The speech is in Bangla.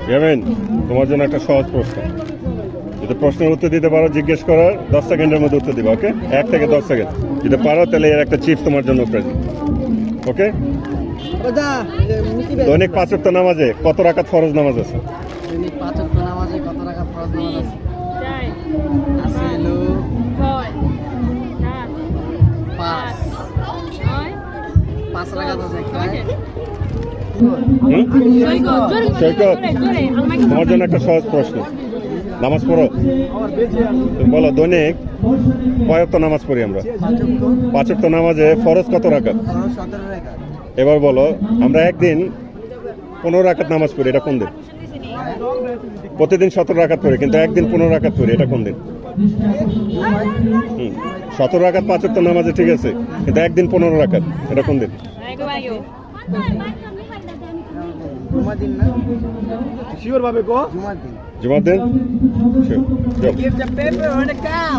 ইয়ামিন, তোমার জন্য একটা সহজ প্রশ্ন। যদি প্রশ্নের উত্তর দিতে পারো, জিজ্ঞেস করার 10 সেকেন্ডের মধ্যে উত্তর দিবা। ওকে, 1 থেকে 10 সেকেন্ড যদি পারো তাহলে এর একটা চিপস তোমার জন্য প্রেজেন্ট। ওকে। দৈনিক 5 ওয়াক্ত নামাজে কত রাকাত ফরজ নামাজ আছে? দৈনিক 5 ওয়াক্ত নামাজে কত রাকাত ফরজ নামাজ আছে? আছে হলো 5 রাকাত আছে। সৈকত, তোমার জন্য একটা সহজ প্রশ্ন। নামাজ পড়ো? তুমি বলো দৈনিক কয় ওয়াক্ত নামাজ পড়ি আমরা? 5 ওয়াক্ত নামাজে ফরজ কত রাকাত? 17 রাকাত। এবার বলো, আমরা একদিন 15 রাকাত নামাজ পড়ি, এটা কোন দিন? প্রতিদিন 17 রাকাত পড়ি, কিন্তু একদিন 15 রাকাত পড়ি, এটা কোন দিন? 17 রাকাত 5 ওয়াক্ত নামাজে, ঠিক আছে, কিন্তু একদিন 15 রাকাত, এটা কোন দিন? জুমার দিন না? শিওর ভাবে কো? জুমার দিন। জুমার দিন? Give the paper on the cow.